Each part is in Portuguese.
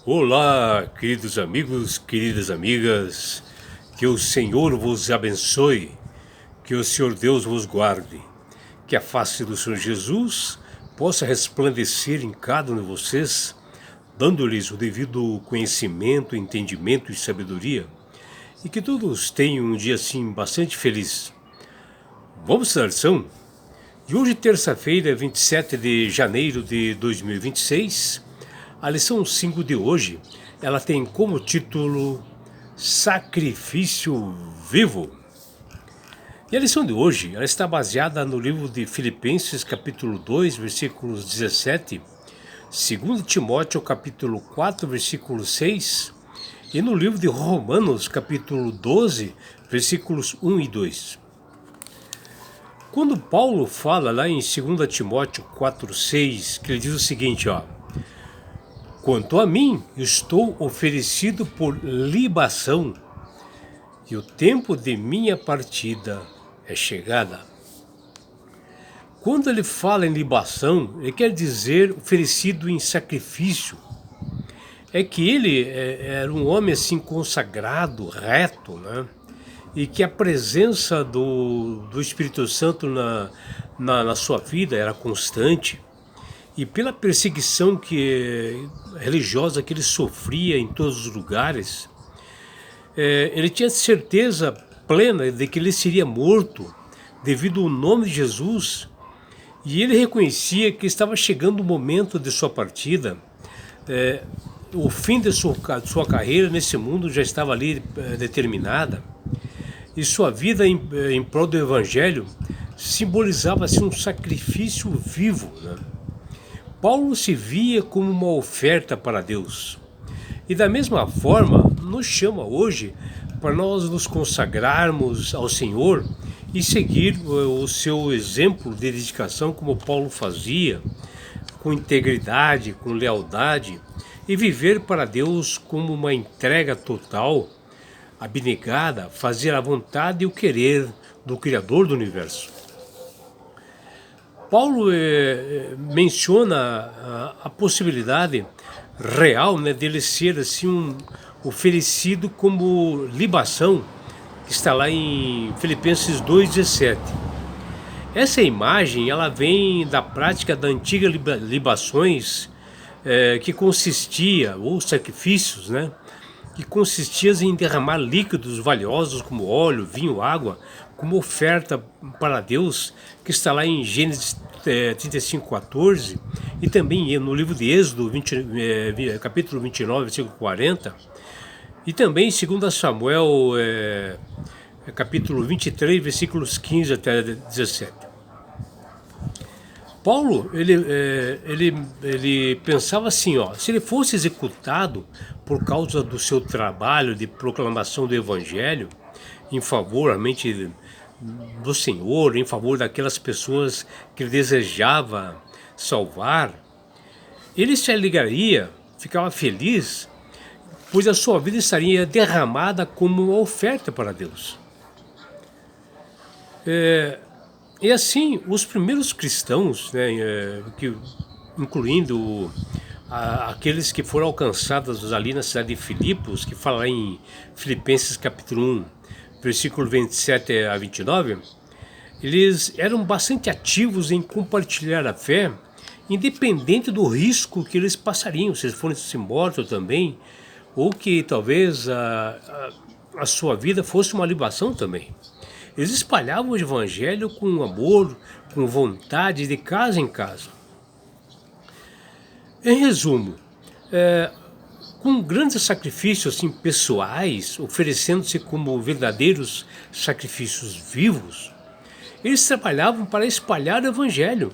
Olá, queridos amigos, queridas amigas, que o Senhor vos abençoe, que o Senhor Deus vos guarde, que a face do Senhor Jesus possa resplandecer em cada um de vocês, dando-lhes o devido conhecimento, entendimento e sabedoria, e que todos tenham um dia assim bastante feliz. Vamos à lição? E hoje, terça-feira, 27 de janeiro de 2026, a lição 5 de hoje, ela tem como título Sacrifício Vivo. E a lição de hoje, ela está baseada no livro de Filipenses, capítulo 2, versículos 17, 2 Timóteo, capítulo 4, versículo 6, e no livro de Romanos, capítulo 12, versículos 1 e 2. Quando Paulo fala lá em 2 Timóteo 4, 6, que ele diz o seguinte, quanto a mim, estou oferecido por libação, e o tempo de minha partida é chegada. Quando ele fala em libação, ele quer dizer oferecido em sacrifício. É que ele era um homem assim consagrado, reto, né? E que a presença do Espírito Santo na sua vida era constante. E pela perseguição religiosa que ele sofria em todos os lugares, ele tinha certeza plena de que ele seria morto devido ao nome de Jesus, e ele reconhecia que estava chegando o momento de sua partida. O fim de sua carreira nesse mundo já estava ali determinada, e sua vida em prol do Evangelho simbolizava assim, um sacrifício vivo, né? Paulo se via como uma oferta para Deus. E da mesma forma, nos chama hoje para nós nos consagrarmos ao Senhor e seguir o seu exemplo de dedicação como Paulo fazia, com integridade, com lealdade, e viver para Deus como uma entrega total, abnegada, fazer a vontade e o querer do Criador do Universo. Paulo menciona a possibilidade real, né, dele ser assim oferecido como libação, que está lá em Filipenses 2,17. Essa imagem ela vem da prática da antiga libações, que consistia, ou sacrifícios, né, que consistia em derramar líquidos valiosos como óleo, vinho, água, como oferta para Deus, que está lá em Gênesis 35:14, e também no livro de Êxodo, capítulo 29, versículo 40, e também em 2 Samuel, capítulo 23, versículos 15 até 17. Paulo, ele pensava assim, se ele fosse executado por causa do seu trabalho de proclamação do Evangelho, em favor, realmente, do Senhor, em favor daquelas pessoas que ele desejava salvar, ele se alegraria, ficava feliz, pois a sua vida estaria derramada como uma oferta para Deus. E assim, os primeiros cristãos, né, incluindo aqueles que foram alcançados ali na cidade de Filipos, que fala em Filipenses capítulo 1, versículo 27 a 29, eles eram bastante ativos em compartilhar a fé, independente do risco que eles passariam, se eles fossem mortos também, ou que talvez a sua vida fosse uma libação também. Eles espalhavam o Evangelho com amor, com vontade, de casa em casa. Em resumo, com grandes sacrifícios assim, pessoais, oferecendo-se como verdadeiros sacrifícios vivos, eles trabalhavam para espalhar o Evangelho.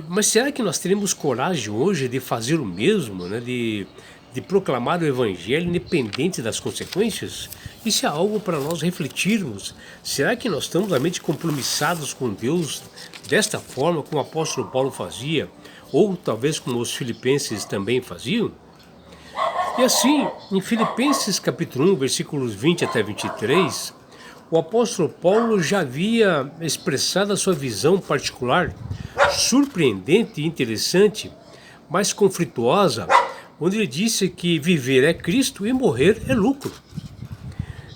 Mas será que nós teremos coragem hoje de fazer o mesmo, né? de proclamar o Evangelho independente das consequências? Isso é algo para nós refletirmos. Será que nós estamos realmente compromissados com Deus desta forma, como o apóstolo Paulo fazia, ou talvez como os filipenses também faziam? E assim, em Filipenses capítulo 1, versículos 20 até 23, o apóstolo Paulo já havia expressado a sua visão particular, surpreendente e interessante, mas conflituosa, onde ele disse que viver é Cristo e morrer é lucro.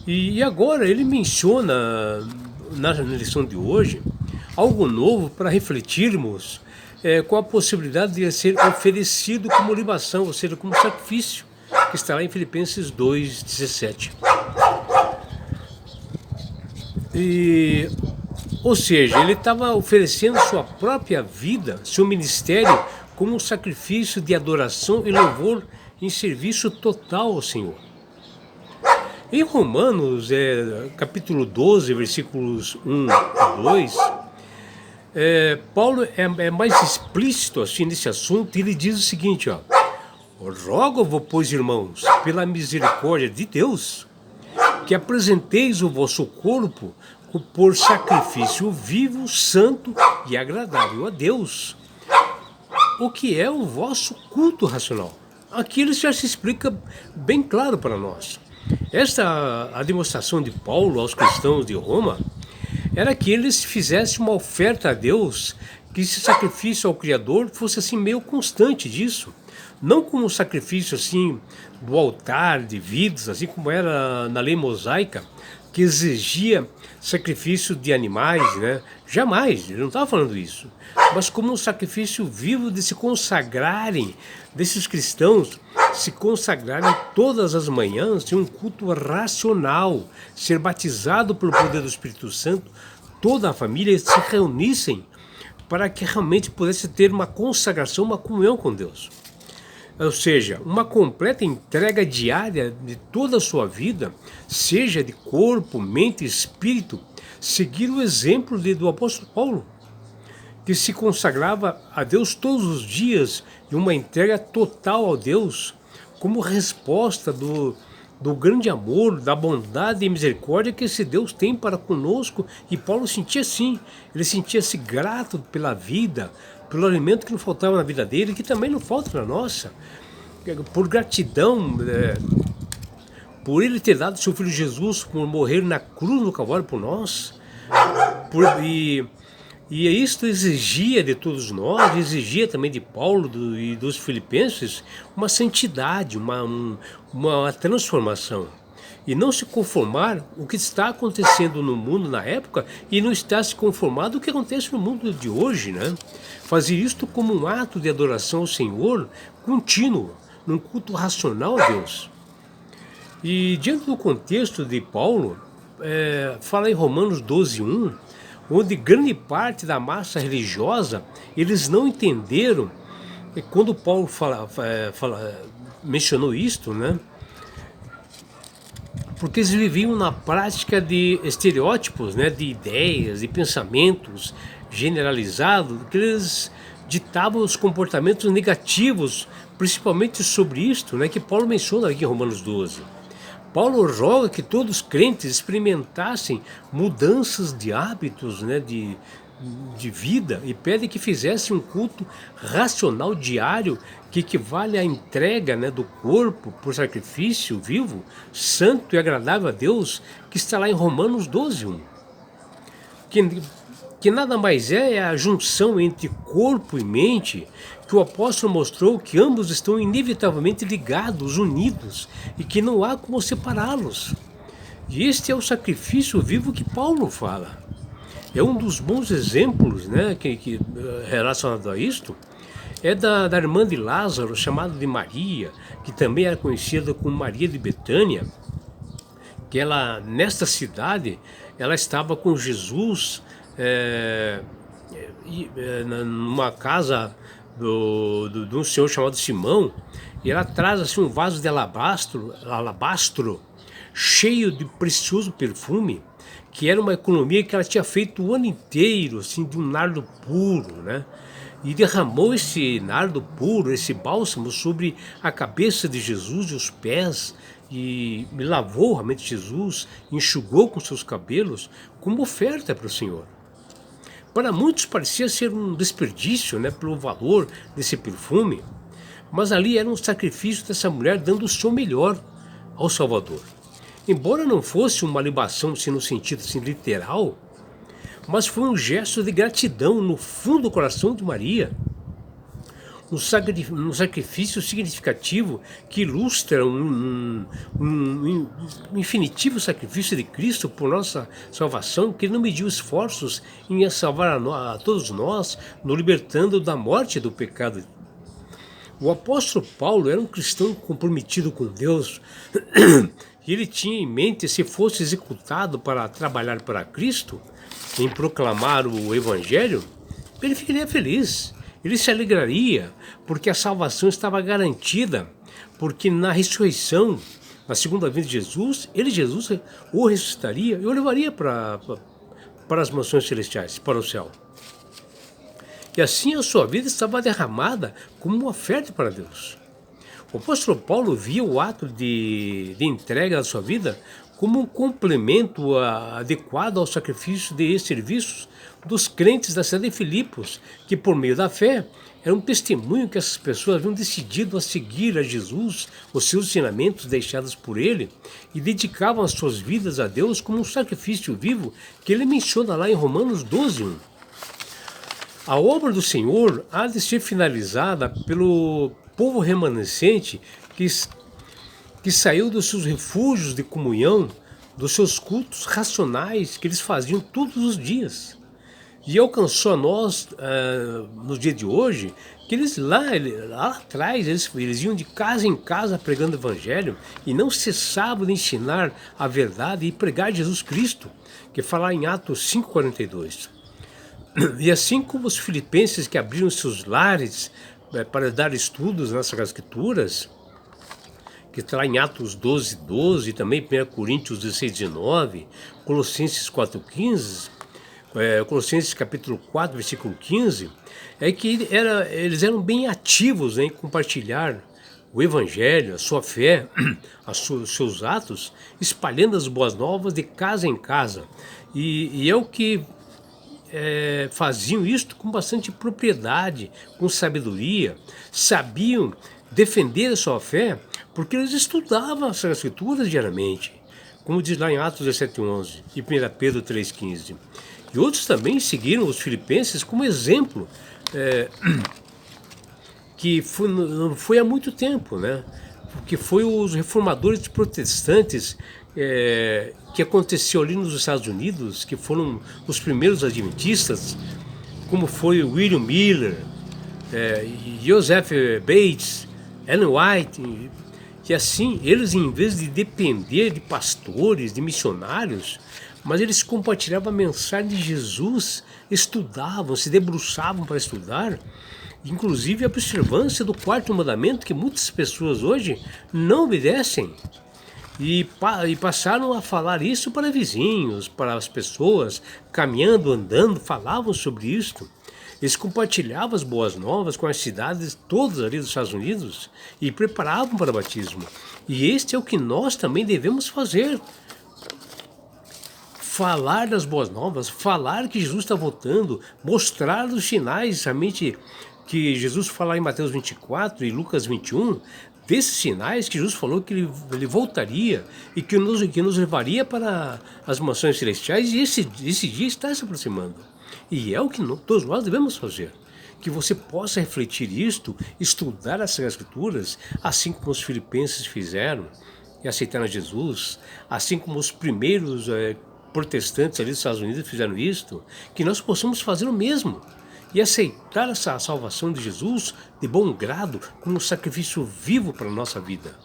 E agora ele menciona na lição de hoje algo novo para refletirmos com a possibilidade de ser oferecido como libação, ou seja, como sacrifício, que está lá em Filipenses 2,17. Ou seja, ele estava oferecendo sua própria vida, seu ministério, como um sacrifício de adoração e louvor em serviço total ao Senhor. Em Romanos, capítulo 12, versículos 1 e 2, Paulo é mais explícito assim, nesse assunto, e ele diz o seguinte, ó: rogo-vos, pois, irmãos, pela misericórdia de Deus, que apresenteis o vosso corpo por sacrifício vivo, santo e agradável a Deus, o que é o vosso culto racional. Aqui ele já se explica bem claro para nós. A demonstração de Paulo aos cristãos de Roma era que eles fizessem uma oferta a Deus, que esse sacrifício ao Criador fosse assim meio constante disso. Não como um sacrifício assim do altar de vidas, assim como era na lei mosaica, que exigia sacrifício de animais, né? Jamais, ele não estava falando isso. Mas como um sacrifício vivo de se consagrarem, desses cristãos se consagrarem todas as manhãs de um culto racional, ser batizado pelo poder do Espírito Santo, toda a família se reunissem para que realmente pudesse ter uma consagração, uma comunhão com Deus. Ou seja, uma completa entrega diária de toda a sua vida, seja de corpo, mente e espírito, seguir o exemplo do apóstolo Paulo, que se consagrava a Deus todos os dias em uma entrega total a Deus, como resposta do grande amor, da bondade e misericórdia que esse Deus tem para conosco. E Paulo sentia assim, ele sentia-se grato pela vida, pelo alimento que não faltava na vida dele, que também não falta na nossa, por gratidão, por ele ter dado seu filho Jesus, por morrer na cruz no Calvário por nós, e isto exigia de todos nós, exigia também de Paulo e dos filipenses, uma santidade, uma transformação. E não se conformar com o que está acontecendo no mundo na época e não está se conformado com o que acontece no mundo de hoje, né? Fazer isto como um ato de adoração ao Senhor contínuo, num culto racional a Deus. E diante do contexto de Paulo, fala em Romanos 12:1, onde grande parte da massa religiosa, eles não entenderam, quando Paulo mencionou isto, né? Porque eles viviam na prática de estereótipos, né? De ideias, de pensamentos generalizados, que eles ditavam os comportamentos negativos, principalmente sobre isto, né? Que Paulo menciona aqui em Romanos 12. Paulo roga que todos os crentes experimentassem mudanças de hábitos, né, de vida, e pede que fizessem um culto racional diário que equivale à entrega, né, do corpo por sacrifício vivo, santo e agradável a Deus, que está lá em Romanos 12:1. Que nada mais é a junção entre corpo e mente, que o apóstolo mostrou que ambos estão inevitavelmente ligados, unidos, e que não há como separá-los. E este é o sacrifício vivo que Paulo fala. É um dos bons exemplos, né, relacionado a isto, é da irmã de Lázaro, chamada de Maria, que também era conhecida como Maria de Betânia, que ela, nesta cidade, ela estava com Jesus numa casa de um senhor chamado Simão, e ela traz assim um vaso de alabastro cheio de precioso perfume, que era uma economia que ela tinha feito o ano inteiro, assim, de um nardo puro, né? E derramou esse nardo puro, esse bálsamo, sobre a cabeça de Jesus e os pés, e lavou realmente Jesus, enxugou com seus cabelos, como oferta para o Senhor. Para muitos parecia ser um desperdício, né, pelo valor desse perfume, mas ali era um sacrifício dessa mulher dando o seu melhor ao Salvador. Embora não fosse uma libação assim, no sentido assim, literal, mas foi um gesto de gratidão no fundo do coração de Maria. um sacrifício significativo que ilustra um infinitivo sacrifício de Cristo por nossa salvação, que ele não mediu esforços em salvar a todos nós, nos libertando da morte e do pecado. O apóstolo Paulo era um cristão comprometido com Deus e ele tinha em mente, se fosse executado para trabalhar para Cristo, em proclamar o Evangelho, ele ficaria feliz, ele se alegraria, porque a salvação estava garantida, porque na ressurreição, na segunda vinda de Jesus, Jesus, o ressuscitaria e o levaria para as mansões celestiais, para o céu. E assim a sua vida estava derramada como uma oferta para Deus. O apóstolo Paulo via o ato de entrega da sua vida como um complemento adequado ao sacrifício de serviços dos crentes da cidade de Filipos, que por meio da fé era um testemunho que essas pessoas haviam decidido a seguir a Jesus, os seus ensinamentos deixados por ele, e dedicavam as suas vidas a Deus como um sacrifício vivo, que ele menciona lá em Romanos 12:1. A obra do Senhor há de ser finalizada pelo povo remanescente que saiu dos seus refúgios de comunhão, dos seus cultos racionais que eles faziam todos os dias. E alcançou a nós, no dia de hoje, que eles lá atrás, eles iam de casa em casa pregando o Evangelho e não cessavam de ensinar a verdade e pregar Jesus Cristo, que fala em Atos 5:42. E assim como os filipenses que abriram seus lares para dar estudos nas Escrituras, que está em Atos 12:12, também 1 Coríntios 16:19, Colossenses 4:15, Colossenses capítulo 4, versículo 15, é que eles eram bem ativos em compartilhar o Evangelho, a sua fé, os seus atos, espalhando as boas novas de casa em casa. E é o que faziam isto com bastante propriedade, com sabedoria, sabiam defender a sua fé, porque eles estudavam as Escrituras diariamente, como diz lá em Atos 17:11 e 1 Pedro 3:15. E outros também seguiram os filipenses como exemplo, que foi há muito tempo, né? Que foi os reformadores protestantes que aconteceu ali nos Estados Unidos, que foram os primeiros adventistas, como foi William Miller, Joseph Bates, Ellen White, que assim, eles em vez de depender de pastores, de missionários, mas eles compartilhavam a mensagem de Jesus, estudavam, se debruçavam para estudar, inclusive a observância do quarto mandamento, que muitas pessoas hoje não obedecem. E passaram a falar isso para vizinhos, para as pessoas, caminhando, andando, falavam sobre isto. Eles compartilhavam as boas novas com as cidades todas ali dos Estados Unidos e preparavam para o batismo. E este é o que nós também devemos fazer. Falar das boas novas, falar que Jesus está voltando, mostrar os sinais, somente que Jesus fala em Mateus 24 e Lucas 21, desses sinais que Jesus falou que ele voltaria e que nos levaria para as mansões celestiais, e esse dia está se aproximando. E é o que todos nós devemos fazer. Que você possa refletir isto, estudar as Escrituras, assim como os filipenses fizeram e aceitaram Jesus, assim como os primeiros protestantes ali dos Estados Unidos fizeram isto, que nós possamos fazer o mesmo. E aceitar essa salvação de Jesus de bom grado como um sacrifício vivo para a nossa vida.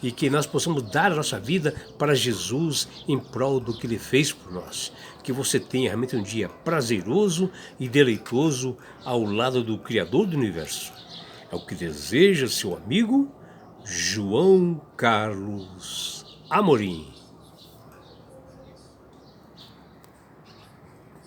E que nós possamos dar a nossa vida para Jesus em prol do que Ele fez por nós. Que você tenha realmente um dia prazeroso e deleitoso ao lado do Criador do Universo. É o que deseja seu amigo João Carlos Amorim.